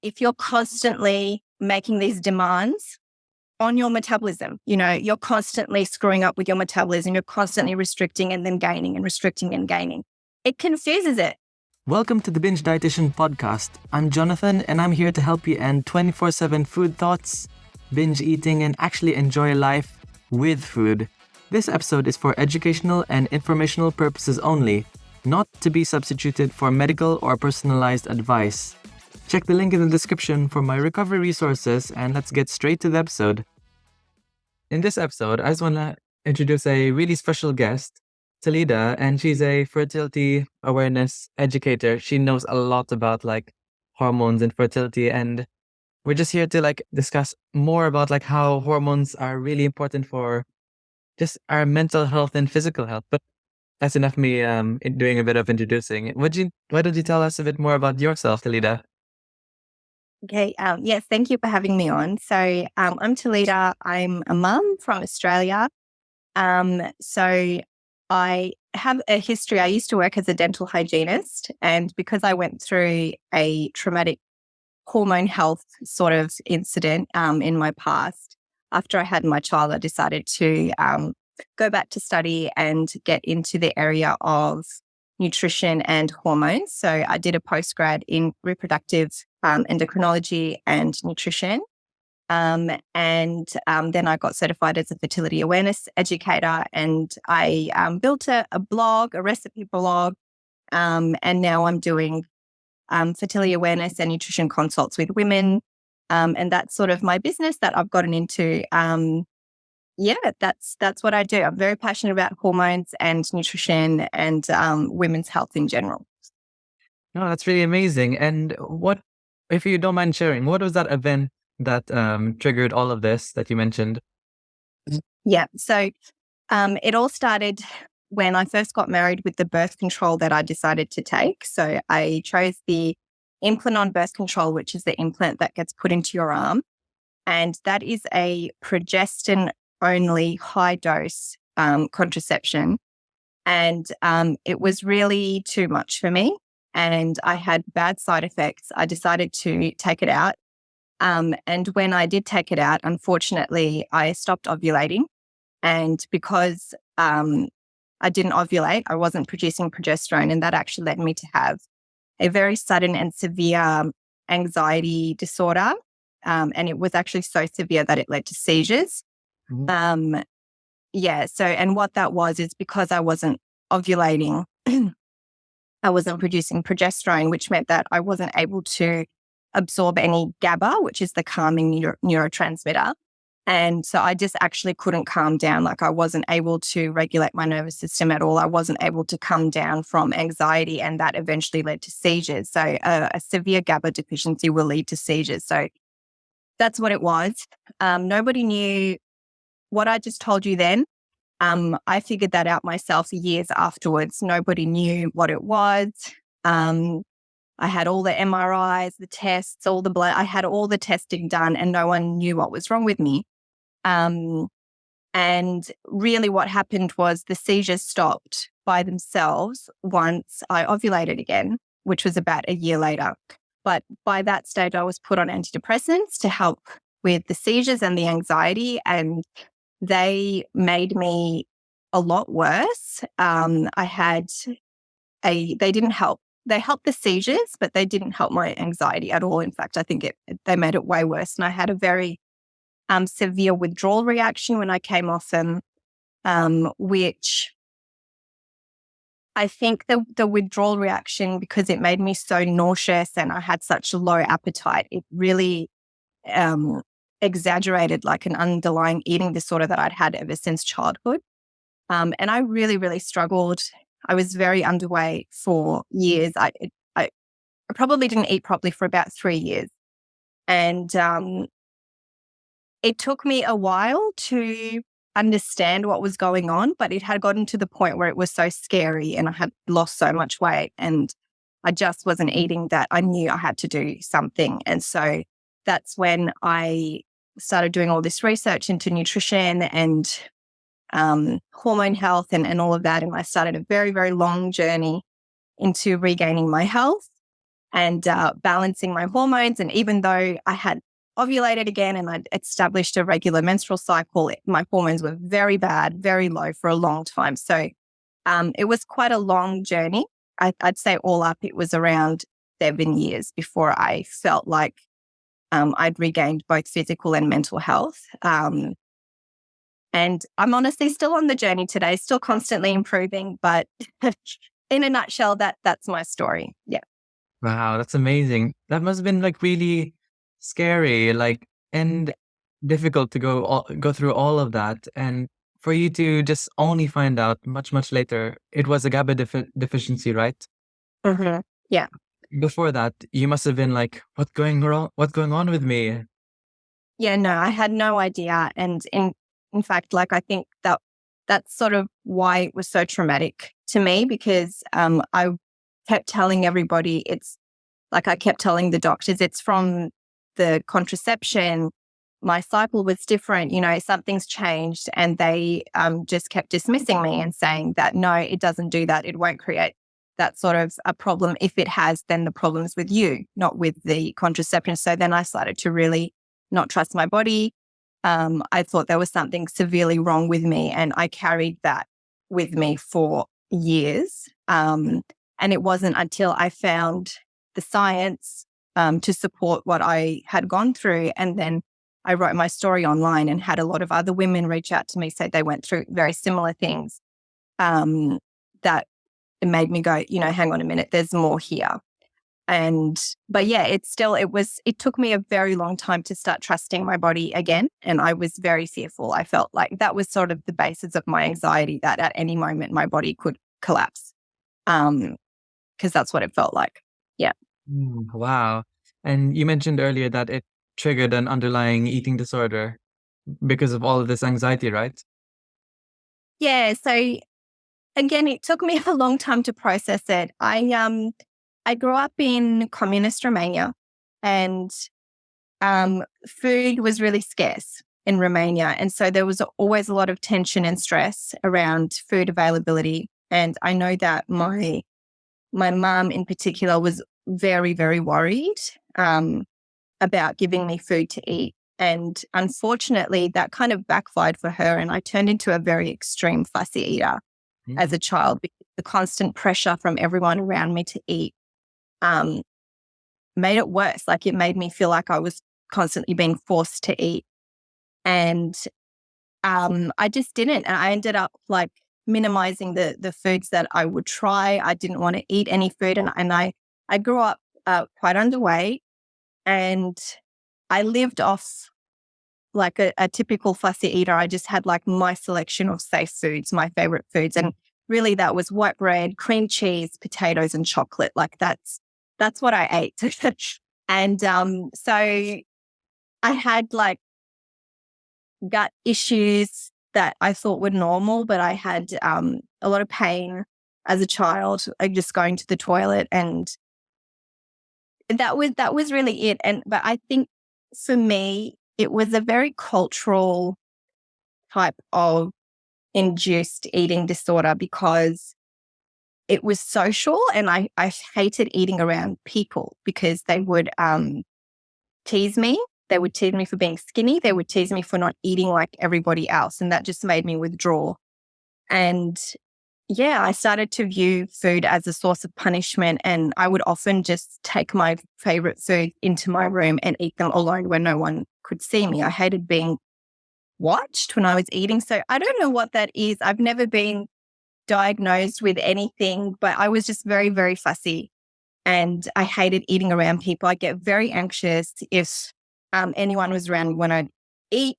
if you're constantly making these demands on your metabolism, you're constantly screwing up with your metabolism, you're constantly restricting and then gaining and restricting and gaining. It confuses it. Welcome to the Binge Dietitian podcast. I'm Jonathan, and I'm here to help you end 24/7 food thoughts, binge eating, and actually enjoy life with food. This episode is for educational and informational purposes only, not to be substituted for medical or personalized advice. Check the link in the description for my recovery resources, and let's get straight to the episode. In this episode, I just want to introduce a really special guest, Talida, and she's a fertility awareness educator. She knows a lot about hormones and fertility, and we're just here to discuss more about how hormones are really important for just our mental health and physical health. But that's enough of me doing a bit of introducing. Why don't you tell us a bit more about yourself, Talida? Okay. Yes, thank you for having me on. So I'm Talida. I'm a mum from Australia. So I have a history. I used to work as a dental hygienist, and because I went through a traumatic hormone health sort of incident in my past, after I had my child, I decided to go back to study and get into the area of nutrition and hormones. So I did a postgrad in reproductive endocrinology and nutrition. And then I got certified as a fertility awareness educator, and I built a blog, a recipe blog, and now I'm doing fertility awareness and nutrition consults with women. And that's sort of my business that I've gotten into. That's what I do. I'm very passionate about hormones and nutrition and women's health in general. No, that's really amazing. And what, if you don't mind sharing, what was that event that triggered all of this that you mentioned? Yeah. So it all started when I first got married with the birth control that I decided to take. So I chose the implant-on birth control, which is the implant that gets put into your arm. And that is a progestin-only high-dose contraception. And it was really too much for me. And I had bad side effects. I decided to take it out. And when I did take it out, unfortunately, I stopped ovulating. And because I didn't ovulate, I wasn't producing progesterone. And that actually led me to have a very sudden and severe anxiety disorder. And it was actually so severe that it led to seizures. Mm-hmm. And what that was is because I wasn't ovulating, I wasn't producing progesterone, which meant that I wasn't able to absorb any GABA, which is the calming neurotransmitter. And so I just actually couldn't calm down. I wasn't able to regulate my nervous system at all. I wasn't able to come down from anxiety, and that eventually led to seizures. So a severe GABA deficiency will lead to seizures. So that's what it was. Nobody knew what I just told you then. I figured that out myself years afterwards. Nobody knew what it was. I had all the MRIs, the tests, all the blood. I had all the testing done, and no one knew what was wrong with me. And really what happened was the seizures stopped by themselves once I ovulated again, which was about a year later. But by that stage, I was put on antidepressants to help with the seizures and the anxiety, and they made me a lot worse. They didn't help. They helped the seizures, but they didn't help my anxiety at all. In fact, I think they made it way worse. And I had a very severe withdrawal reaction when I came off them, which I think the withdrawal reaction, because it made me so nauseous and I had such a low appetite, it really exaggerated an underlying eating disorder that I'd had ever since childhood. And I really, really struggled. I was very underweight for years. I probably didn't eat properly for about 3 years. And it took me a while to understand what was going on, but it had gotten to the point where it was so scary and I had lost so much weight and I just wasn't eating that I knew I had to do something. And so that's when I started doing all this research into nutrition and hormone health and all of that. And I started a very, very long journey into regaining my health. and balancing my hormones. And even though I had ovulated again and I'd established a regular menstrual cycle, my hormones were very bad, very low for a long time. So it was quite a long journey. I'd say all up, it was around 7 years before I felt like I'd regained both physical and mental health. And I'm honestly still on the journey today, still constantly improving. But in a nutshell, that's my story. Yeah. Wow, that's amazing. That must have been like really scary, like, and difficult to go through all of that, and for you to just only find out much later it was a GABA deficiency, right? Mm-hmm. Yeah. Before that, you must have been like, what's going wrong? What's going on with me? Yeah, no, I had no idea. And in fact, like, I think that's sort of why it was so traumatic to me, because I kept telling everybody, I kept telling the doctors, it's from the contraception. My cycle was different, something's changed. And they just kept dismissing me and saying that, no, it doesn't do that. It won't create that sort of a problem. If it has, then the problem's with you, not with the contraception. So then I started to really not trust my body. I thought there was something severely wrong with me, and I carried that with me for years. And it wasn't until I found the science to support what I had gone through, and then I wrote my story online and had a lot of other women reach out to me, say they went through very similar things, that it made me go, hang on a minute, there's more here. But yeah, it took me a very long time to start trusting my body again. And I was very fearful. I felt like that was sort of the basis of my anxiety, that at any moment my body could collapse. Because that's what it felt like. Yeah. Wow. And you mentioned earlier that it triggered an underlying eating disorder because of all of this anxiety, right? Yeah. So again, it took me a long time to process it. I grew up in communist Romania, and food was really scarce in Romania. And so there was always a lot of tension and stress around food availability. And I know that my mum in particular was very, very worried about giving me food to eat. And unfortunately, that kind of backfired for her. And I turned into a very extreme fussy eater as a child, because the constant pressure from everyone around me to eat made it worse. Like, it made me feel like I was constantly being forced to eat. And I just didn't. And I ended up like minimizing the foods that I would try. I didn't want to eat any food. And I grew up quite underweight, and I lived off like a typical fussy eater. I just had like my selection of safe foods, my favorite foods. And really that was white bread, cream cheese, potatoes, and chocolate. Like that's what I ate. And so I had like gut issues that I thought were normal, but I had a lot of pain as a child, just going to the toilet, and that was really it. But I think for me, it was a very cultural type of induced eating disorder, because it was social, and I hated eating around people, because they would tease me. They would tease me for being skinny. They would tease me for not eating like everybody else. And that just made me withdraw. And yeah, I started to view food as a source of punishment. And I would often just take my favorite food into my room and eat them alone where no one could see me. I hated being watched when I was eating. So I don't know what that is. I've never been diagnosed with anything, but I was just very, very fussy. And I hated eating around people. I get very anxious if anyone was around when I'd eat,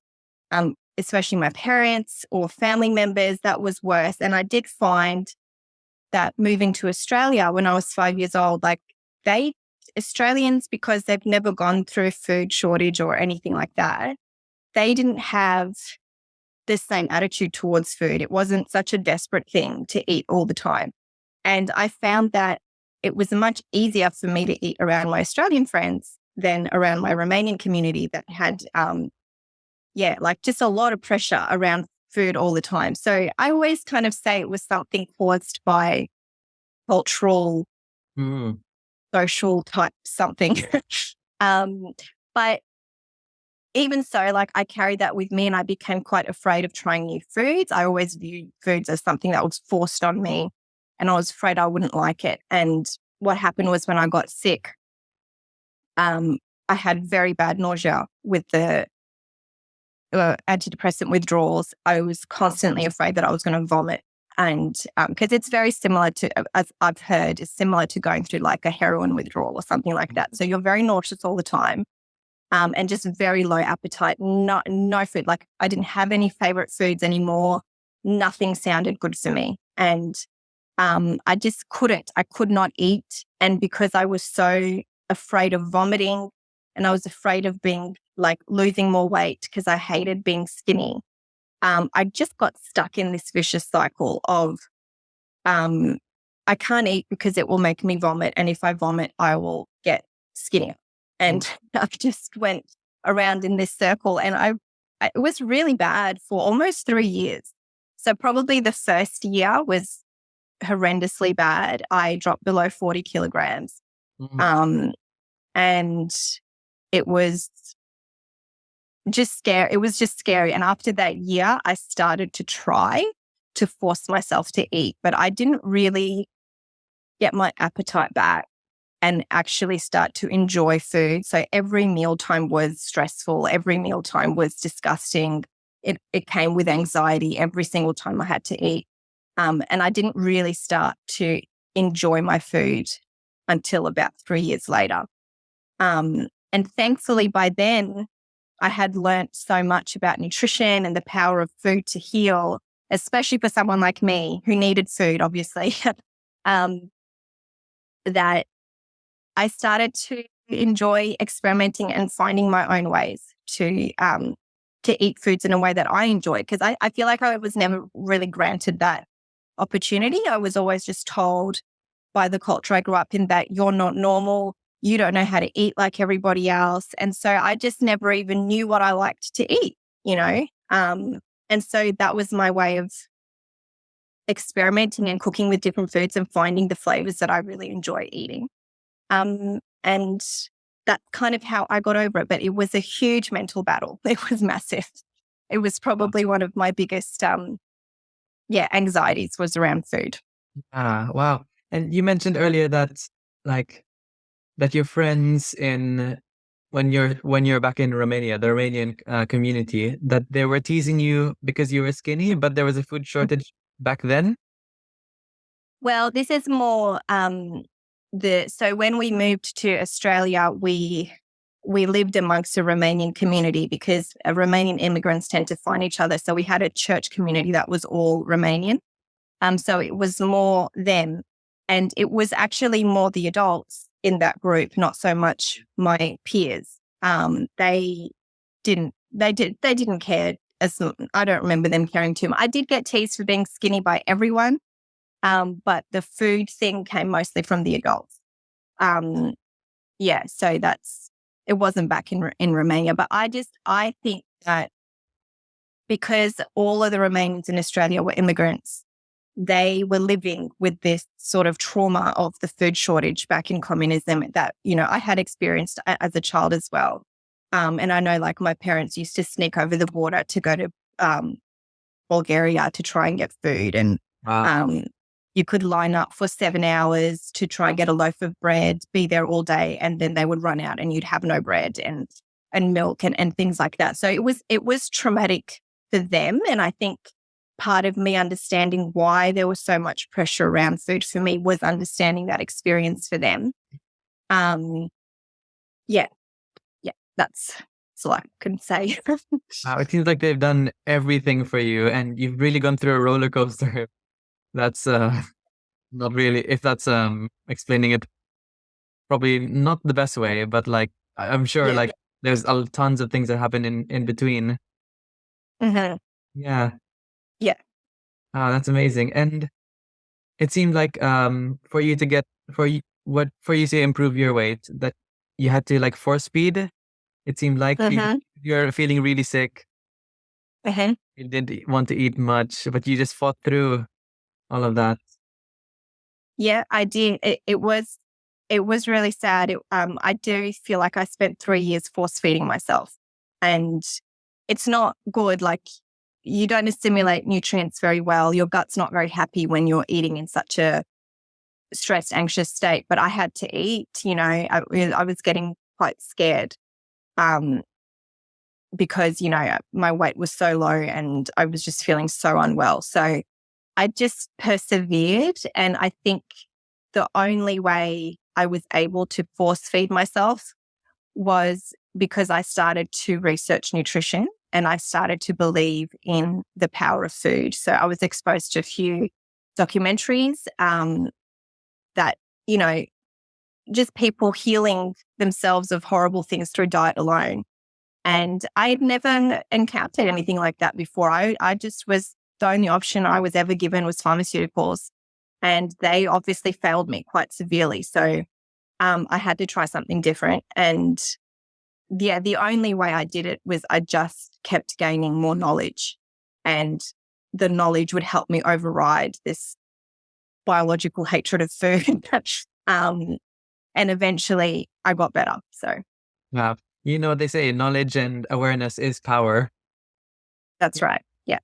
especially my parents or family members. That was worse. And I did find that moving to Australia when I was 5 years old, like Australians, because they've never gone through a food shortage or anything like that, they didn't have the same attitude towards food. It wasn't such a desperate thing to eat all the time. And I found that it was much easier for me to eat around my Australian friends than around my Romanian community that had, like just a lot of pressure around food all the time. So I always kind of say it was something caused by cultural social type something. But even so, like I carried that with me and I became quite afraid of trying new foods. I always viewed foods as something that was forced on me and I was afraid I wouldn't like it. And what happened was when I got sick, I had very bad nausea with the antidepressant withdrawals. I was constantly afraid that I was going to vomit. And because it's very similar to, as I've heard, it's similar to going through like a heroin withdrawal or something like that. So you're very nauseous all the time. And just very low appetite, no food. Like I didn't have any favorite foods anymore. Nothing sounded good for me. And I just couldn't. I could not eat. And because I was so afraid of vomiting and I was afraid of being like losing more weight because I hated being skinny, I just got stuck in this vicious cycle of I can't eat because it will make me vomit. And if I vomit, I will get skinnier. And I just went around in this circle and it was really bad for almost 3 years. So probably the first year was horrendously bad. I dropped below 40 kilograms. And it was just scary. It was just scary. And after that year, I started to try to force myself to eat, but I didn't really get my appetite back and actually start to enjoy food. So every mealtime was stressful. Every mealtime was disgusting. It came with anxiety every single time I had to eat. And I didn't really start to enjoy my food until about 3 years later. And thankfully by then, I had learnt so much about nutrition and the power of food to heal, especially for someone like me who needed food, obviously, that I started to enjoy experimenting and finding my own ways to eat foods in a way that I enjoyed. Because I feel like I was never really granted that opportunity. I was always just told by the culture I grew up in that you're not normal, you don't know how to eat like everybody else. And so I just never even knew what I liked to eat, you know? And so that was my way of experimenting and cooking with different foods and finding the flavors that I really enjoy eating. And that's kind of how I got over it. But it was a huge mental battle. It was massive. It was probably one of my biggest, anxieties was around food. Wow. And you mentioned earlier that like that your friends in when you're back in Romania, the Romanian community, that they were teasing you because you were skinny, but there was a food shortage back then. Well, this is more so when we moved to Australia, we lived amongst a Romanian community because Romanian immigrants tend to find each other. So we had a church community that was all Romanian. So it was more them. And it was actually more the adults in that group, not so much my peers. They didn't care. I don't remember them caring too much. I did get teased for being skinny by everyone. But the food thing came mostly from the adults. So it wasn't back in Romania. But I think that because all of the Romanians in Australia were immigrants, they were living with this sort of trauma of the food shortage back in communism that, you know, I had experienced as a child as well. And I know like my parents used to sneak over the border to go to Bulgaria to try and get food. And you could line up for 7 hours to try and get a loaf of bread, be there all day, and then they would run out and you'd have no bread and milk and things like that. So it was traumatic for them. And I think part of me understanding why there was so much pressure around food for me was understanding that experience for them. That's all I can say. Wow, it seems like they've done everything for you and you've really gone through a roller coaster. That's not really, if that's explaining it probably not the best way, but like I'm sure like there's tons of things that happen in between. Mm-hmm. Yeah. Yeah. That's amazing. And it seemed like for you to improve your weight, that you had to like force feed. It seemed like you're feeling really sick. You didn't want to eat much, but you just fought through all of that. Yeah, I did. It was it was really sad. I do feel like I spent 3 years force feeding myself, and it's not good. Like, you don't assimilate nutrients very well. Your gut's not very happy when you're eating in such a stressed, anxious state. But I had to eat, I was getting quite scared because, my weight was so low and I was just feeling so unwell. So I just persevered. And I think the only way I was able to force feed myself was because I started to research nutrition and I started to believe in the power of food. So I was exposed to a few documentaries that, just people healing themselves of horrible things through diet alone. And I had never encountered anything like that before. I just was, the only option I was ever given was pharmaceuticals. And they obviously failed me quite severely. So I had to try something different. And yeah, the only way I did it was I just kept gaining more knowledge. And the knowledge would help me override this biological hatred of food. And eventually I got better. So Wow. They say knowledge and awareness is power. that's right. Yeah.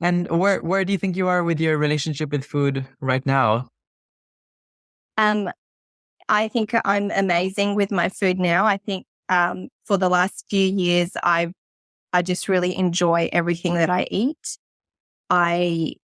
And where do you think you are with your relationship with food right now? I think I'm amazing with my food now. I think for the last few years, I just really enjoy everything that I eat. I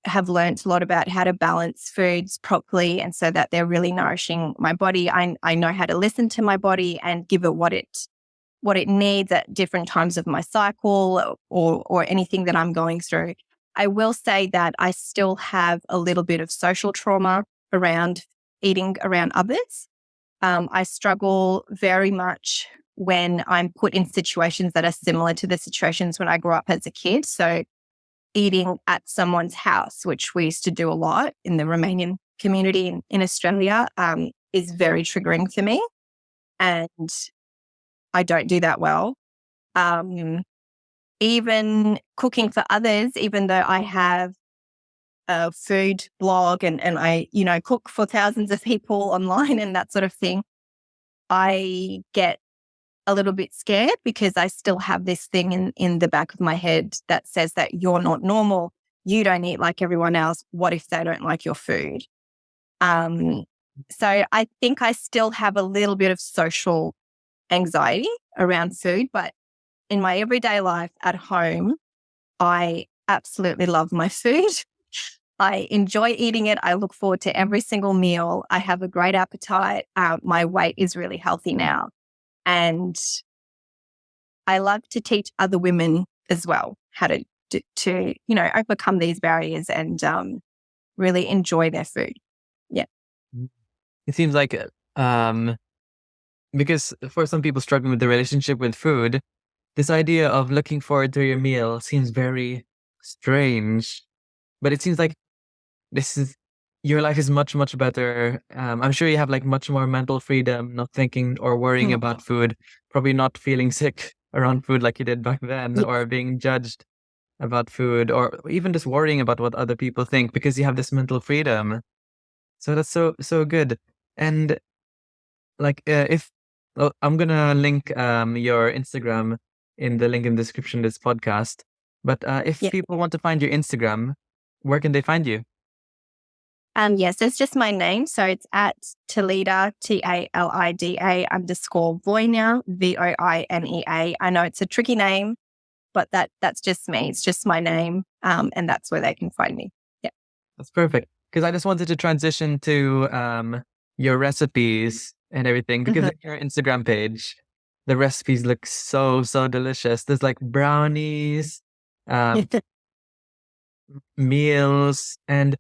have learned a lot about how to balance foods properly and so that they're really nourishing my body. I know how to listen to my body and give it what it needs at different times of my cycle or anything that I'm going through. I will say that I still have a little bit of social trauma around eating around others. I struggle very much when I'm put in situations that are similar to the situations when I grew up as a kid. So eating at someone's house, which we used to do a lot in the Romanian community in Australia, is very triggering for me. And I don't do that well. Even cooking for others, even though I have a food blog and I, cook for thousands of people online and that sort of thing, I get a little bit scared because I still have this thing in the back of my head that says that you're not normal. You don't eat like everyone else. What if they don't like your food? So I think I still have a little bit of social anxiety around food, but in my everyday life at home, I absolutely love my food. I enjoy eating it. I look forward to every single meal. I have a great appetite. My weight is really healthy now. And I love to teach other women as well how to overcome these barriers and really enjoy their food. Yeah. It seems like because for some people struggling with the relationship with food, this idea of looking forward to your meal seems very strange. But it seems like your life is much, much better. I'm sure you have like much more mental freedom, not thinking or worrying about food, probably not feeling sick around food like you did back then, or being judged about food, or even just worrying about what other people think because you have this mental freedom. So that's so good. And like I'm gonna link your Instagram in the link in the description of this podcast. But if Yeah. people want to find your Instagram, where can they find you? Yes, it's just my name. So it's at Talida, TALIDA_Voinea, VOINEA. I know it's a tricky name, but that's just me. It's just my name. And that's where they can find me. Yeah. That's perfect. Because I just wanted to transition to your recipes and everything. Because on your Instagram page, the recipes look so delicious. There's like brownies, meals, and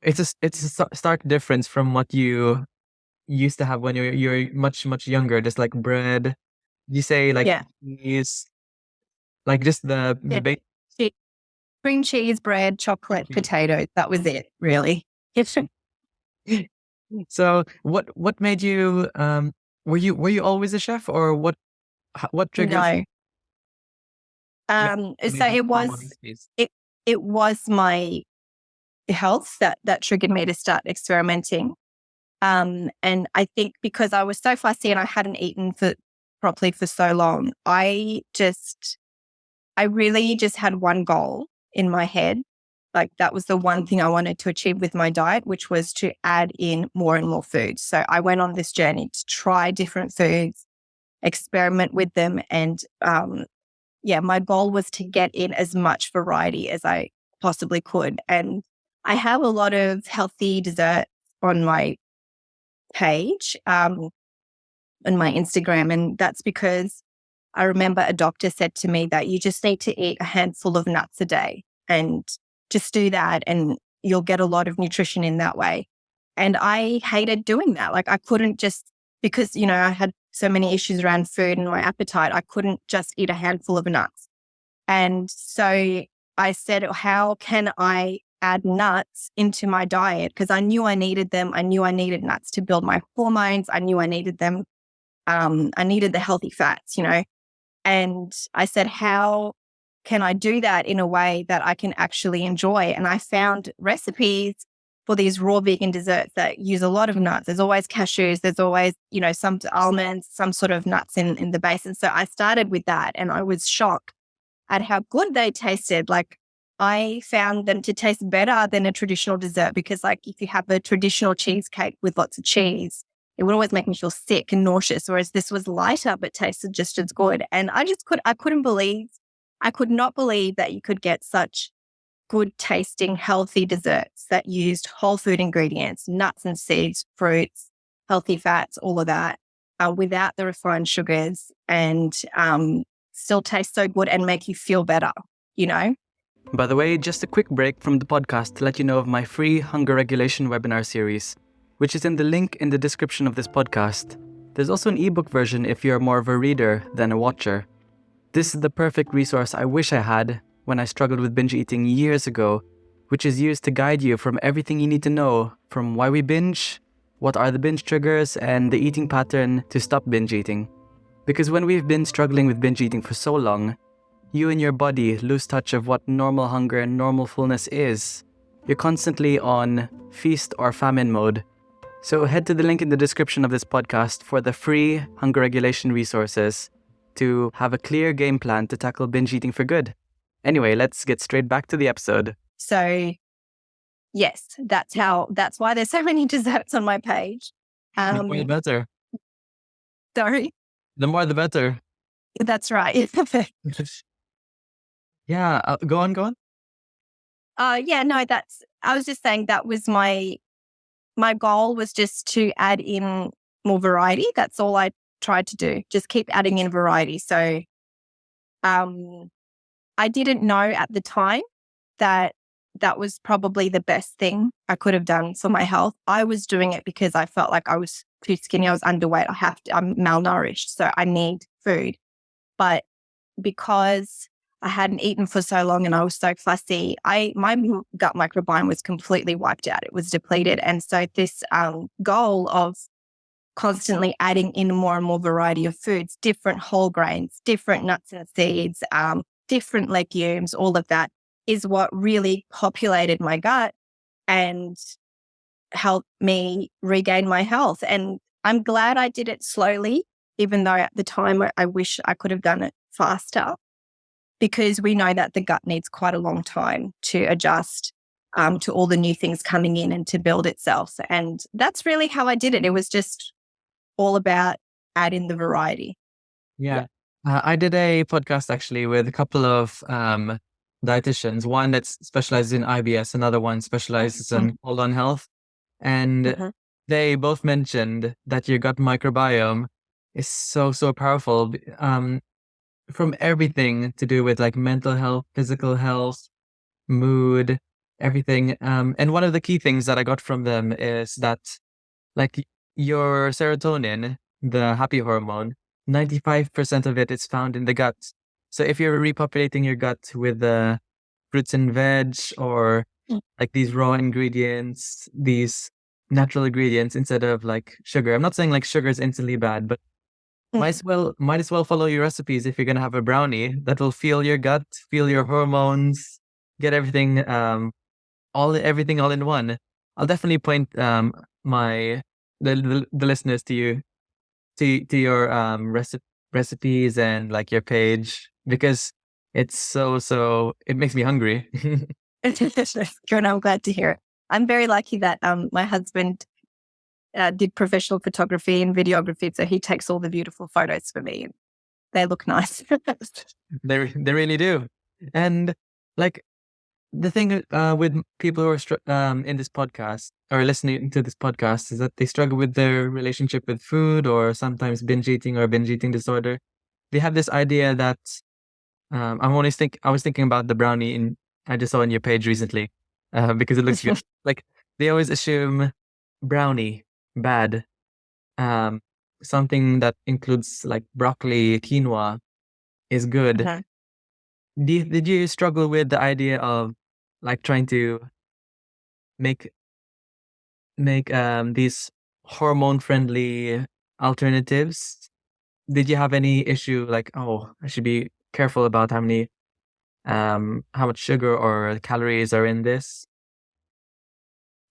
it's a stark difference from what you used to have when you're much younger. Just like bread, you say like Yeah. cheese, like just the Yeah. basic. Cream cheese, bread, chocolate, potatoes. That was it, really. So what made you were you always a chef, or what triggered No. So it was my health that triggered me to start experimenting. And I think because I was so fussy and I hadn't eaten properly for so long, I really just had one goal in my head. Like that was the one thing I wanted to achieve with my diet, which was to add in more and more foods. So I went on this journey to try different foods, experiment with them. And my goal was to get in as much variety as I possibly could. And I have a lot of healthy desserts on my page, on my Instagram. And that's because I remember a doctor said to me that you just need to eat a handful of nuts a day and just do that and you'll get a lot of nutrition in that way. And I hated doing that. Like I couldn't just, because, I had so many issues around food and my appetite, I couldn't just eat a handful of nuts. And so I said, how can I add nuts into my diet? Because I knew I needed them. I knew I needed nuts to build my hormones. I knew I needed them. I needed the healthy fats, And I said, how can I do that in a way that I can actually enjoy? And I found recipes for these raw vegan desserts that use a lot of nuts. There's always cashews. There's always, some almonds, some sort of nuts in the base. And so I started with that and I was shocked at how good they tasted. Like I found them to taste better than a traditional dessert because like if you have a traditional cheesecake with lots of cheese, it would always make me feel sick and nauseous, whereas this was lighter but tasted just as good. And I could not believe that you could get such good tasting, healthy desserts that used whole food ingredients, nuts and seeds, fruits, healthy fats, all of that, without the refined sugars and still taste so good and make you feel better, By the way, just a quick break from the podcast to let you know of my free hunger regulation webinar series, which is in the link in the description of this podcast. There's also an ebook version if you're more of a reader than a watcher. This is the perfect resource I wish I had when I struggled with binge eating years ago, which is used to guide you from everything you need to know, from why we binge, what are the binge triggers, and the eating pattern to stop binge eating. Because when we've been struggling with binge eating for so long, you and your body lose touch of what normal hunger and normal fullness is. You're constantly on feast or famine mode. So head to the link in the description of this podcast for the free hunger regulation resources to have a clear game plan to tackle binge eating for good. Anyway, let's get straight back to the episode. So yes, that's why there's so many desserts on my page. The more the better. Sorry? The more the better. That's right. Yeah, go on. I was just saying that was my goal was just to add in more variety. That's all I tried to do. Just keep adding in variety. So I didn't know at the time that was probably the best thing I could have done for my health. I was doing it because I felt like I was too skinny. I was underweight. I'm malnourished. So I need food. But because I hadn't eaten for so long and I was so fussy, my gut microbiome was completely wiped out. It was depleted. And so this goal of constantly adding in more and more variety of foods, different whole grains, different nuts and seeds, different legumes, all of that is what really populated my gut and helped me regain my health. And I'm glad I did it slowly, even though at the time I wish I could have done it faster, because we know that the gut needs quite a long time to adjust to all the new things coming in and to build itself. And that's really how I did it. It was just all about adding the variety. Yeah. I did a podcast actually with a couple of dietitians. One that specializes in IBS, another one specializes in colon health. And they both mentioned that your gut microbiome is so powerful from everything to do with like mental health, physical health, mood, everything. And one of the key things that I got from them is that like your serotonin, the happy hormone, 95% of it is found in the gut. So if you're repopulating your gut with fruits and veg or like these raw ingredients, these natural ingredients instead of like sugar. I'm not saying like sugar is instantly bad, but might as well follow your recipes if you're gonna have a brownie that will feel your gut, feel your hormones, get everything all in one. I'll definitely point my the listeners to you to your recipes and like your page, because it's so it makes me hungry. Good, I'm glad to hear it. I'm very lucky that my husband did professional photography and videography, so he takes all the beautiful photos for me. They look nice. They really do. And like the thing with people who are in this podcast or listening to this podcast is that they struggle with their relationship with food, or sometimes binge eating or binge eating disorder. They have this idea that I was thinking about the brownie I just saw on your page recently, because it looks good. Like they always assume brownie bad, um, something that includes like broccoli, quinoa is good. Uh-huh. Did you struggle with the idea of like trying to make these hormone friendly alternatives? Did you have any issue like, oh, I should be careful about how much sugar or calories are in this?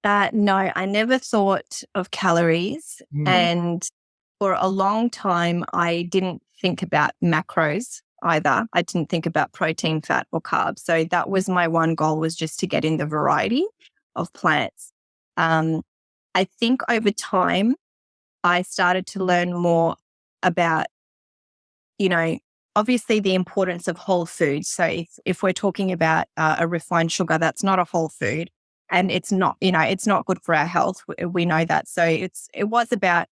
No, I never thought of calories. Mm. And for a long time, I didn't think about macros either. I didn't think about protein, fat, or carbs. So that was my one goal, was just to get in the variety of plants. I think over time, I started to learn more about, obviously the importance of whole foods. So if we're talking about a refined sugar, that's not a whole food. And it's not, it's not good for our health. We know that. So it was about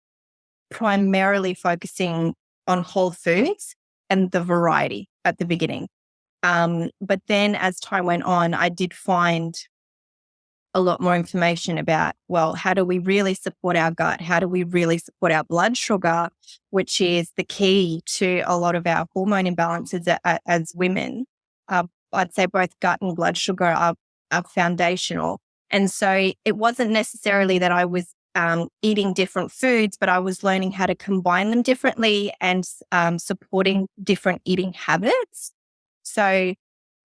primarily focusing on whole foods and the variety at the beginning. But then as time went on, I did find a lot more information about, well, how do we really support our gut? How do we really support our blood sugar, which is the key to a lot of our hormone imbalances as women? I'd say both gut and blood sugar are foundational. And so it wasn't necessarily that I was eating different foods, but I was learning how to combine them differently and supporting different eating habits. So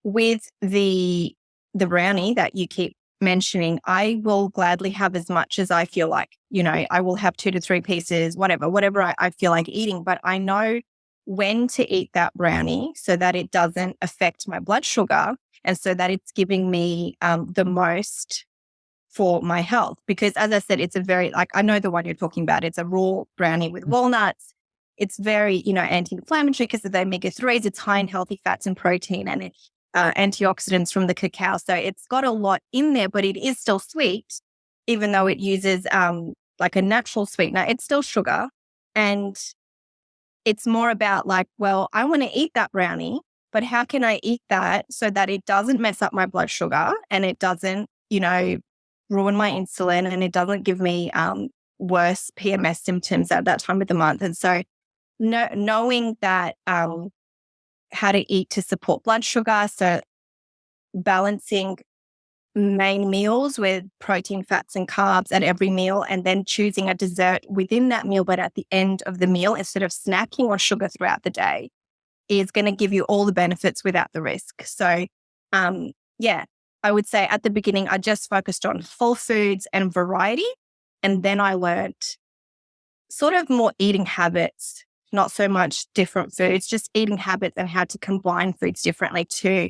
with the brownie that you keep mentioning, I will gladly have as much as I feel like. I will have 2 to 3 pieces, whatever I feel like eating, but I know when to eat that brownie so that it doesn't affect my blood sugar and so that it's giving me the most for my health. Because as I said, it's a very, I know the one you're talking about. It's a raw brownie with walnuts. It's very, anti-inflammatory because of the omega-3s. It's high in healthy fats and protein, and it's antioxidants from the cacao. So it's got a lot in there, but it is still sweet, even though it uses like a natural sweetener. It's still sugar. And it's more about well, I want to eat that brownie, but how can I eat that so that it doesn't mess up my blood sugar and it doesn't, ruin my insulin and it doesn't give me worse PMS symptoms at that time of the month. And so knowing that how to eat to support blood sugar, so balancing main meals with protein, fats, and carbs at every meal, and then choosing a dessert within that meal, but at the end of the meal, instead of snacking on sugar throughout the day, is going to give you all the benefits without the risk. So, I would say at the beginning, I just focused on whole foods and variety. And then I learned sort of more eating habits, not so much different foods, just eating habits and how to combine foods differently to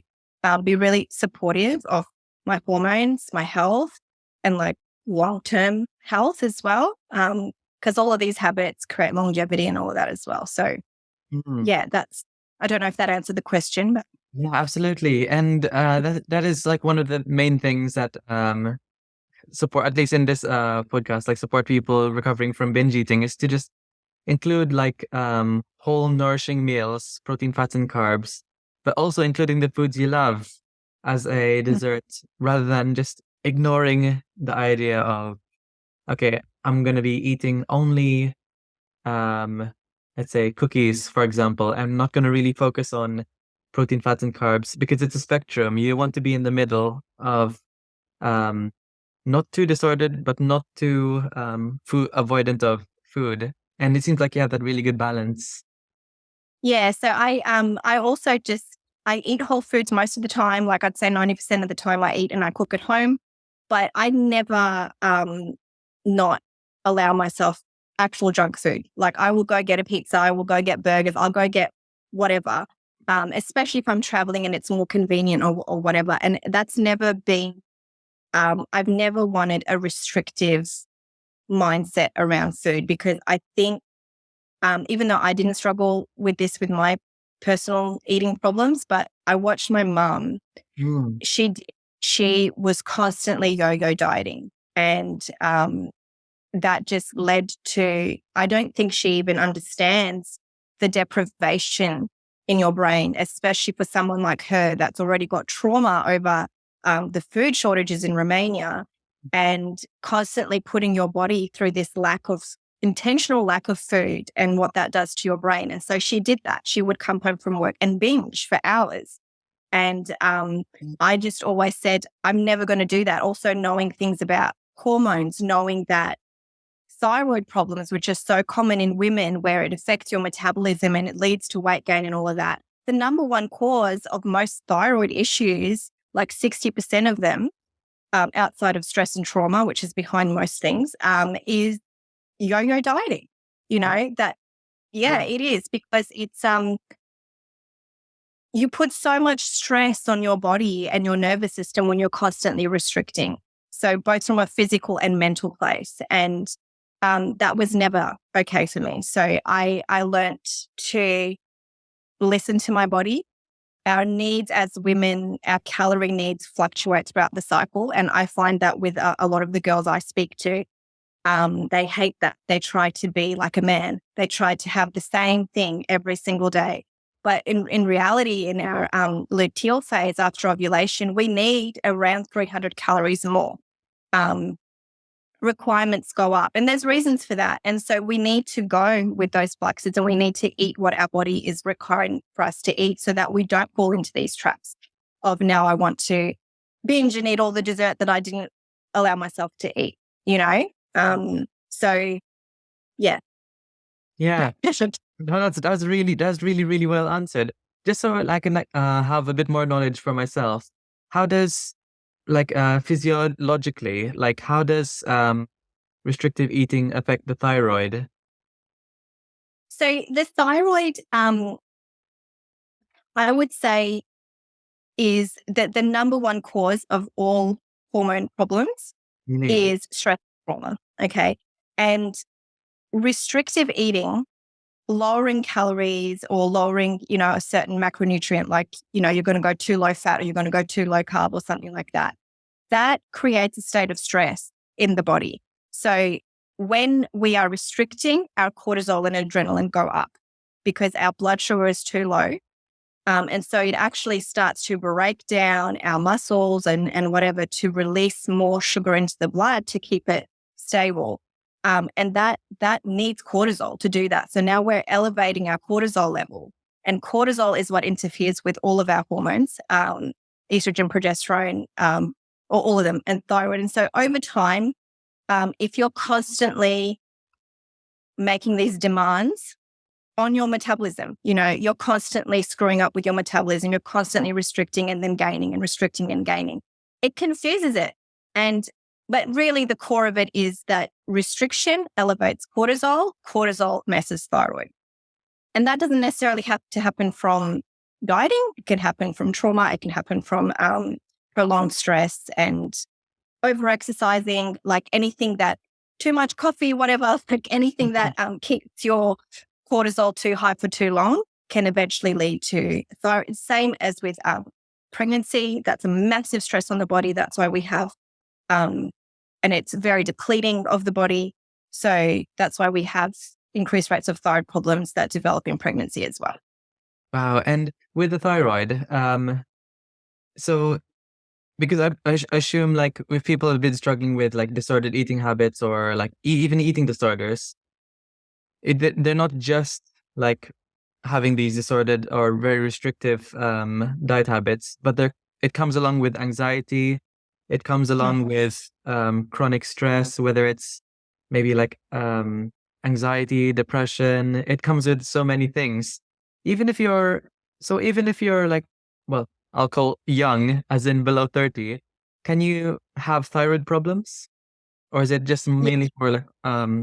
be really supportive of my hormones, my health, and long-term health as well. Because all of these habits create longevity and all of that as well. So I don't know if that answered the question, but. Yeah, absolutely. And that is like one of the main things that support, at least in this podcast, support people recovering from binge eating, is to just include whole nourishing meals, protein, fats, and carbs, but also including the foods you love as a dessert, rather than just ignoring the idea of, okay, I'm going to be eating only, let's say cookies, for example. I'm not going to really focus on protein, fats, and carbs because it's a spectrum. You want to be in the middle of, not too disordered, but not too food avoidant of food. And it seems like you have that really good balance. Yeah. So I also I eat whole foods most of the time. Like I'd say 90% of the time I eat and I cook at home, but I never not allow myself actual junk food. Like I will go get a pizza, I will go get burgers, I'll go get whatever, especially if I'm traveling and it's more convenient or whatever. And that's never been, I've never wanted a restrictive mindset around food, because I think even though I didn't struggle with this with my personal eating problems, but I watched my mum. Mm. She was constantly yo-yo dieting, and that just led to, I don't think she even understands the deprivation in your brain, especially for someone like her that's already got trauma over the food shortages in Romania, and constantly putting your body through this intentional lack of food and what that does to your brain. And so she did that. She would come home from work and binge for hours. And I just always said, I'm never going to do that. Also knowing things about hormones, knowing that thyroid problems, which are so common in women, where it affects your metabolism and it leads to weight gain and all of that. The number one cause of most thyroid issues, like 60% of them, outside of stress and trauma, which is behind most things, is yo-yo dieting. You know, it is, because it's, you put so much stress on your body and your nervous system when you're constantly restricting. So both from a physical and mental place. And that was never okay for me. So I learnt to listen to my body. Our needs as women, our calorie needs fluctuate throughout the cycle. And I find that with a lot of the girls I speak to, they hate that. They try to be like a man. They try to have the same thing every single day. But in reality, in our luteal phase after ovulation, we need around 300 calories more. Requirements go up, and there's reasons for that. And so we need to go with those fluxes, and we need to eat what our body is requiring for us to eat, so that we don't fall into these traps of, now I want to binge and eat all the dessert that I didn't allow myself to eat, you know? So yeah. Yeah. No, that's really well answered. Just so I can have a bit more knowledge for myself. How does physiologically, how does restrictive eating affect the thyroid? So the thyroid, I would say, is that the number one cause of all hormone problems is stress and trauma. Okay. And restrictive eating, lowering calories or lowering, a certain macronutrient, like, you're going to go too low fat or you're going to go too low carb or something like that, that creates a state of stress in the body. So when we are restricting, our cortisol and adrenaline go up because our blood sugar is too low. And so it actually starts to break down our muscles and whatever to release more sugar into the blood to keep it stable. And that needs cortisol to do that. So now we're elevating our cortisol level, and cortisol is what interferes with all of our hormones, estrogen, progesterone, or all of them, and thyroid. And so over time, if you're constantly making these demands on your metabolism, you're constantly screwing up with your metabolism, you're constantly restricting and then gaining and restricting and gaining, it confuses it. But really the core of it is that restriction elevates cortisol, cortisol messes thyroid. And that doesn't necessarily have to happen from dieting. It can happen from trauma. It can happen from prolonged stress and over-exercising, like anything that, too much coffee, whatever, like anything that keeps your cortisol too high for too long can eventually lead to thyroid. Same as with pregnancy. That's a massive stress on the body. That's why we have and it's very depleting of the body. So that's why we have increased rates of thyroid problems that develop in pregnancy as well. Wow. And with the thyroid, so because I assume if people have been struggling with disordered eating habits or even eating disorders, they're not just having these disordered or very restrictive diet habits, but it comes along with anxiety. It comes along with chronic stress, whether it's maybe anxiety, depression. It comes with so many things. Even if you're well, I'll call young, as in below 30, can you have thyroid problems? or is it just Yeah. mainly for like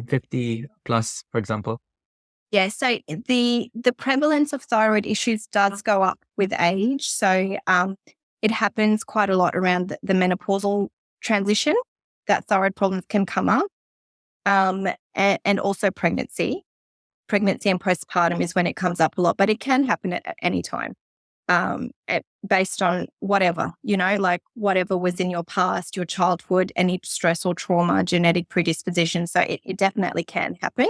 50 plus, for example? Yeah, so the prevalence of thyroid issues does go up with age. So it happens quite a lot around the menopausal transition that thyroid problems can come up, and also pregnancy. Pregnancy and postpartum is when it comes up a lot, but it can happen at any time, based on whatever, like whatever was in your past, your childhood, any stress or trauma, genetic predisposition. So it definitely can happen.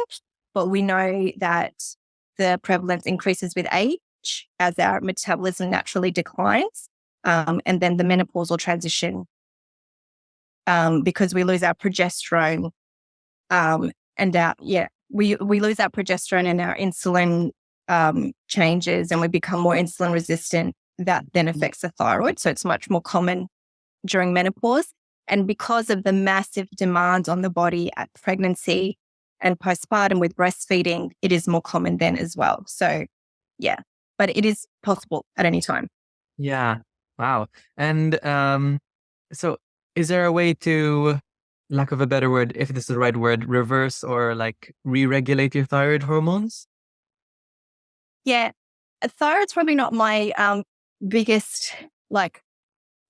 But we know that the prevalence increases with age as our metabolism naturally declines. And then the menopausal transition, because we lose our progesterone, we lose our progesterone and our insulin changes, and we become more insulin resistant. That then affects the thyroid. So it's much more common during menopause. And because of the massive demand on the body at pregnancy and postpartum with breastfeeding, it is more common then as well. So yeah, but it is possible at any time. Yeah. Wow. And so is there a way to, lack of a better word, if this is the right word, reverse or like re-regulate your thyroid hormones? Yeah, thyroid's probably not my biggest, like,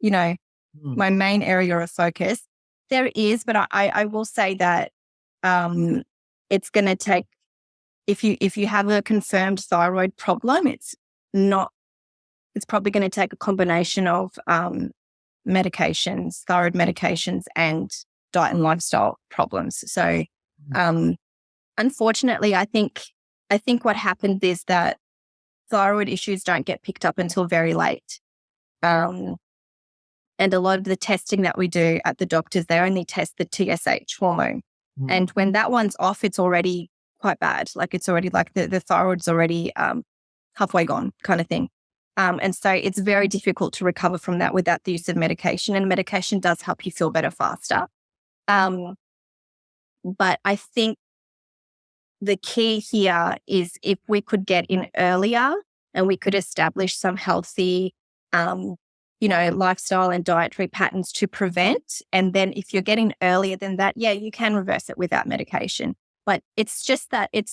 Hmm. my main area of focus. There is, but I will say that it's going to take, if you have a confirmed thyroid problem, it's probably going to take a combination of medications, thyroid medications, and diet and lifestyle problems. So unfortunately, I think what happens is that thyroid issues don't get picked up until very late. And a lot of the testing that we do at the doctors, they only test the TSH hormone. Hmm. And when that one's off, it's already quite bad. Like it's already like the thyroid's already halfway gone kind of thing. And so it's very difficult to recover from that without the use of medication. And medication does help you feel better faster. But I think the key here is if we could get in earlier and we could establish some healthy, lifestyle and dietary patterns to prevent. And then if you're getting earlier than that, yeah, you can reverse it without medication. But it's just that it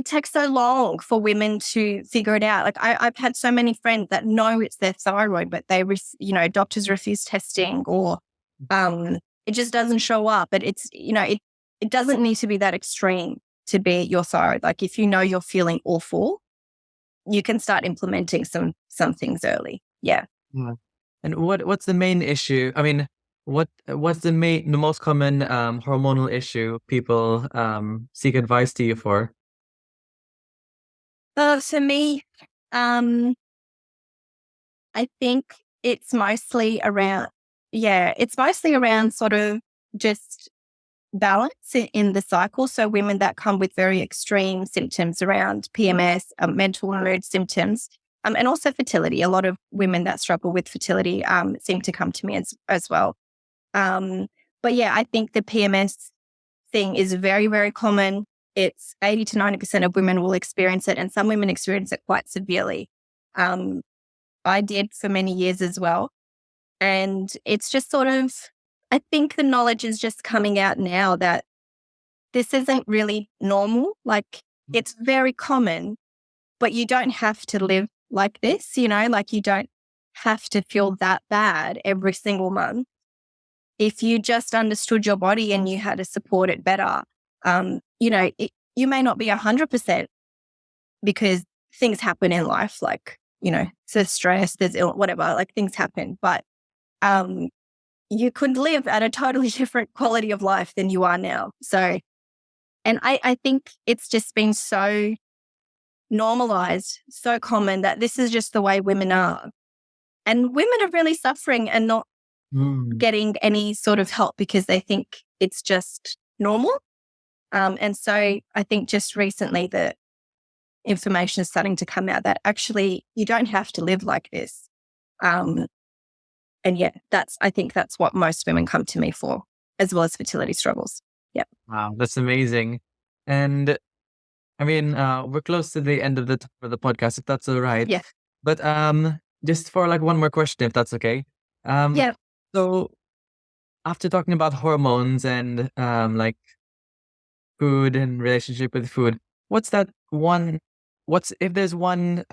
takes so long for women to figure it out. Like I've had so many friends that know it's their thyroid, but doctors refuse testing, or it just doesn't show up. But it's, it doesn't need to be that extreme to be your thyroid. Like if you know you're feeling awful, you can start implementing some things early. Yeah. Yeah. And what's the main issue? I mean, what's the most common hormonal issue people seek advice to you for? For me, I think it's mostly around sort of just balance in the cycle. So women that come with very extreme symptoms around PMS, mental and mood symptoms, and also fertility. A lot of women that struggle with fertility seem to come to me as well. But yeah, I think the PMS thing is very, very common. It's 80 to 90% of women will experience it, and some women experience it quite severely. I did for many years as well. And it's just sort of, I think the knowledge is just coming out now that this isn't really normal. Like it's very common, but you don't have to live like this, like you don't have to feel that bad every single month. If you just understood your body and you had to support it better, you may not be 100% because things happen in life, like, there's stress, there's whatever, like things happen, but you could live at a totally different quality of life than you are now. So, and I think it's just been so normalized, so common that this is just the way women are. And women are really suffering and not getting any sort of help because they think it's just normal. And so I think just recently the information is starting to come out that actually you don't have to live like this. And yeah, I think that's what most women come to me for, as well as fertility struggles. Yep. Wow, that's amazing. And I mean, we're close to the end of the podcast, if that's all right. Yeah. But just for like one more question, if that's okay. Yeah. So after talking about hormones and like food and relationship with food, what's that one? What's if there's one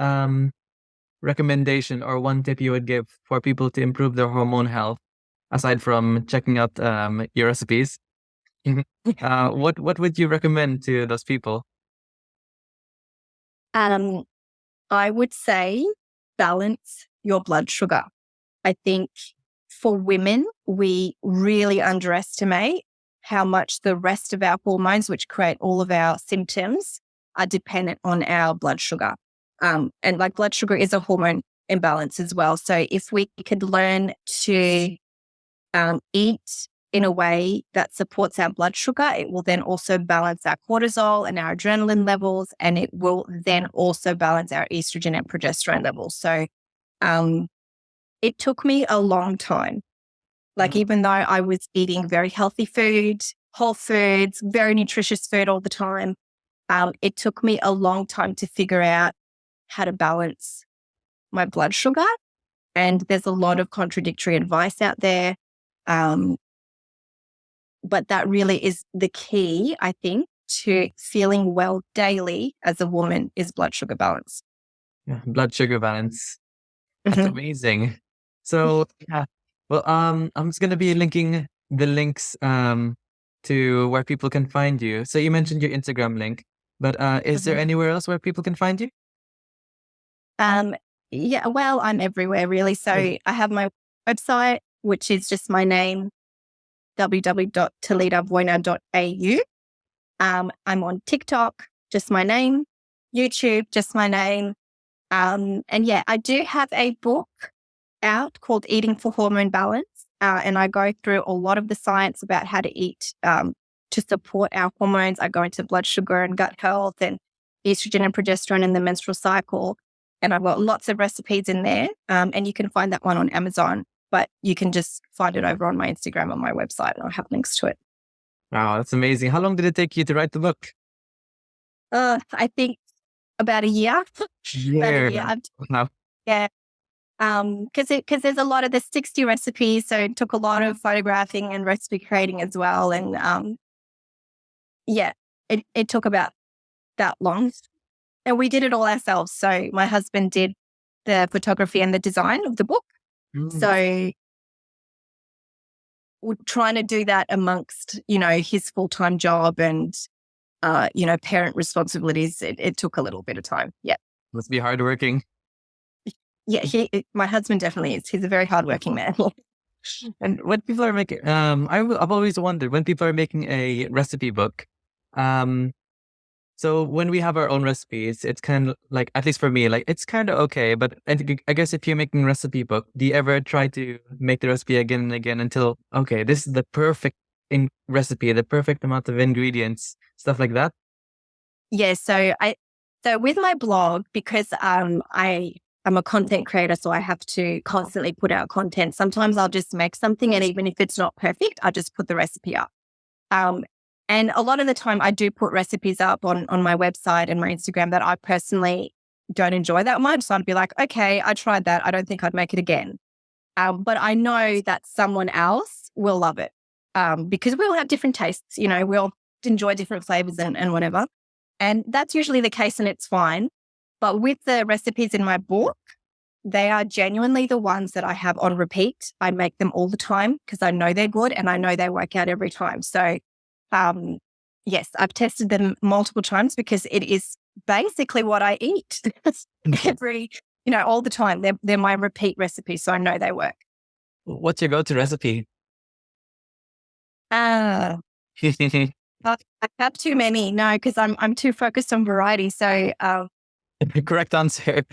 recommendation or one tip you would give for people to improve their hormone health, aside from checking out your recipes? What would you recommend to those people? I would say balance your blood sugar. I think for women, we really underestimate how much the rest of our hormones, which create all of our symptoms, are dependent on our blood sugar. And like blood sugar is a hormone imbalance as well. So if we could learn to eat in a way that supports our blood sugar, it will then also balance our cortisol and our adrenaline levels, and it will then also balance our estrogen and progesterone levels. So it took me a long time. Like, even though I was eating very healthy food, whole foods, very nutritious food all the time, it took me a long time to figure out how to balance my blood sugar. And there's a lot of contradictory advice out there. But that really is the key, I think, to feeling well daily as a woman is blood sugar balance. Yeah, blood sugar balance. That's amazing. So yeah, well, I'm just gonna be linking the links to where people can find you. So you mentioned your Instagram link, but is there anywhere else where people can find you? Yeah, well, I'm everywhere really. So I have my website, which is just my name, www.toledavoina.au. I'm on TikTok, just my name, YouTube, just my name. And yeah, I do have a book out called Eating for Hormone Balance. And I go through a lot of the science about how to eat to support our hormones. I go into blood sugar and gut health and estrogen and progesterone in the menstrual cycle. And I've got lots of recipes in there. And you can find that one on Amazon, but you can just find it over on my Instagram on my website, and I'll have links to it. Wow, that's amazing. How long did it take you to write the book? I think about a year. About a year. Wow. Yeah. Because there's a lot of, there's 60 recipes, so it took a lot of photographing and recipe creating as well. And yeah, it took about that long. And we did it all ourselves. So my husband did the photography and the design of the book. So we're trying to do that amongst, his full-time job and, parent responsibilities. It took a little bit of time. Yeah. Must be hardworking. Yeah, my husband definitely is. He's a very hardworking man. And when people are making, I've always wondered when people are making a recipe book. So when we have our own recipes, it's kind of like, at least for me, like it's kind of okay. But I guess if you're making a recipe book, do you ever try to make the recipe again and again until, okay, this is the perfect recipe, the perfect amount of ingredients, stuff like that? Yeah. So with my blog, because I'm a content creator, so I have to constantly put out content. Sometimes I'll just make something, and even if it's not perfect, I just put the recipe up. And a lot of the time I do put recipes up on my website and my Instagram that I personally don't enjoy that much. So I'd be like, okay, I tried that. I don't think I'd make it again. But I know that someone else will love it because we all have different tastes. We all enjoy different flavors and whatever. And that's usually the case, and it's fine. But with the recipes in my book, they are genuinely the ones that I have on repeat. I make them all the time because I know they're good and I know they work out every time. So yes, I've tested them multiple times because it is basically what I eat all the time. They're my repeat recipes, so I know they work. What's your go-to recipe? I have too many. No, because I'm too focused on variety. So correct answer.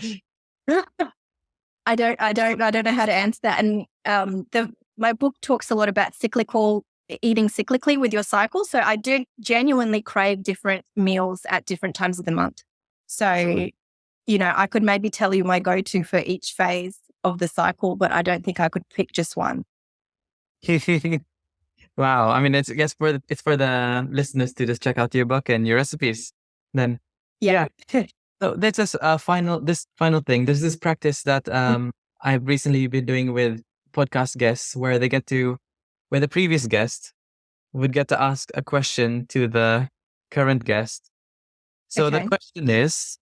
I don't know how to answer that. And my book talks a lot about eating cyclically with your cycle. So I do genuinely crave different meals at different times of the month. So, I could maybe tell you my go-to for each phase of the cycle, but I don't think I could pick just one. Wow. I mean, it's for the listeners to just check out your book and your recipes. Then, yeah. So that's just final thing. There's this practice that I've recently been doing with podcast guests where they get to where the previous guest would get to ask a question to the current guest. So the Okay. question is,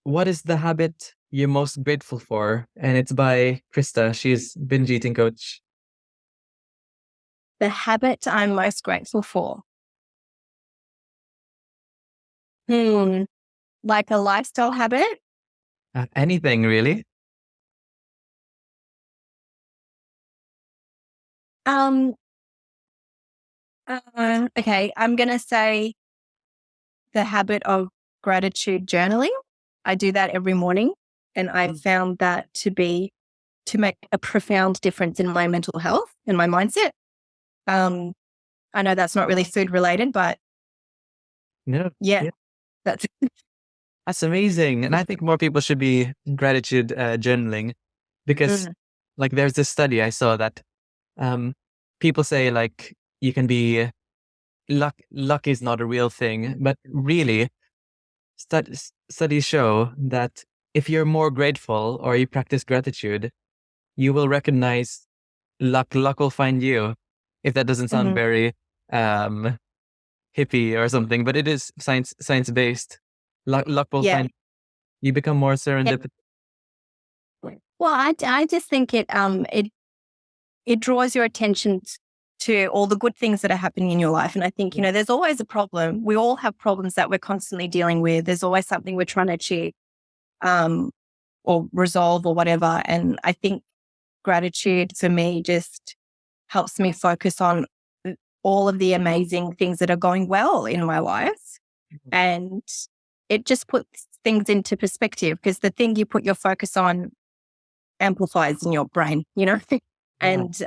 what is the habit you're most grateful for? And it's by Krista. She's binge eating coach. The habit I'm most grateful for. Like a lifestyle habit? Anything really? Okay, I'm going to say the habit of gratitude journaling. I do that every morning, and I've found that to make a profound difference in my mental health and my mindset. I know that's not really food related, but No. yeah. That's That's amazing. And I think more people should be gratitude journaling, because like there's this study I saw that people say like you can be luck is not a real thing, but really studies show that if you're more grateful or you practice gratitude, you will recognize luck will find you. If that doesn't sound very hippie or something, but it is science based. Luck will find you. Become more serendipitous. Well, I just think it draws your attention to all the good things that are happening in your life. And I think, there's always a problem. We all have problems that we're constantly dealing with. There's always something we're trying to achieve or resolve or whatever. And I think gratitude for me just helps me focus on all of the amazing things that are going well in my life. And it just puts things into perspective, because the thing you put your focus on amplifies in your brain, and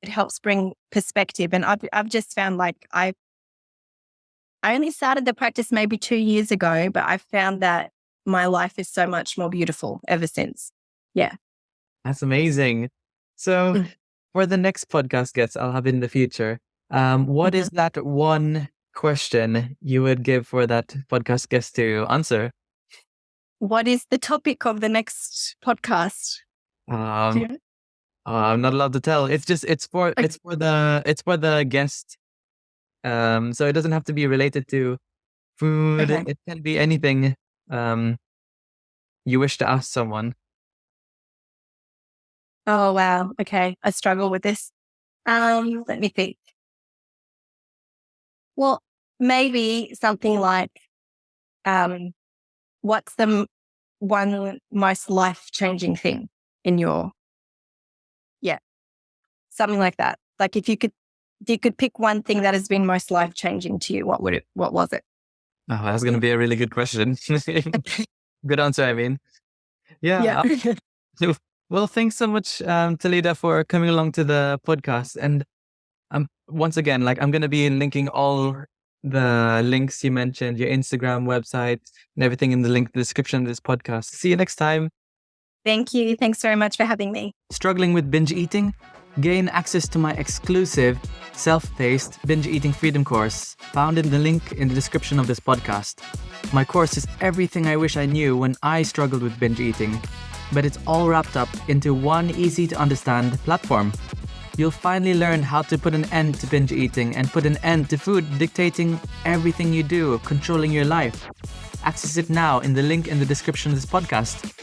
it helps bring perspective. And I've just found like I only started the practice maybe 2 years ago, but I found that my life is so much more beautiful ever since. Yeah. That's amazing. So for the next podcast guests I'll have in the future, what is that one question you would give for that podcast guest to answer? What is the topic of the next podcast? I'm not allowed to tell. It's for the guest. So it doesn't have to be related to food. Okay. It can be anything you wish to ask someone. Oh, wow. Okay. I struggle with this. Let me think. Well, maybe something like, what's the one most life-changing thing in your, something like that. Like if you could pick one thing that has been most life-changing to you, what was it? Oh, that's going to be a really good question. Good answer, I mean. Yeah. Well, thanks so much, Talida, for coming along to the podcast. And once again, like I'm going to be linking all the links you mentioned, your Instagram, website, and everything in the description of this podcast. See you next time. Thank you. Thanks very much for having me. Struggling with binge eating? Gain access to my exclusive self-paced binge eating freedom course found in the link in the description of this podcast. My course is everything I wish I knew when I struggled with binge eating, but it's all wrapped up into one easy to understand platform. You'll finally learn how to put an end to binge eating and put an end to food dictating everything you do, controlling your life. Access it now in the link in the description of this podcast.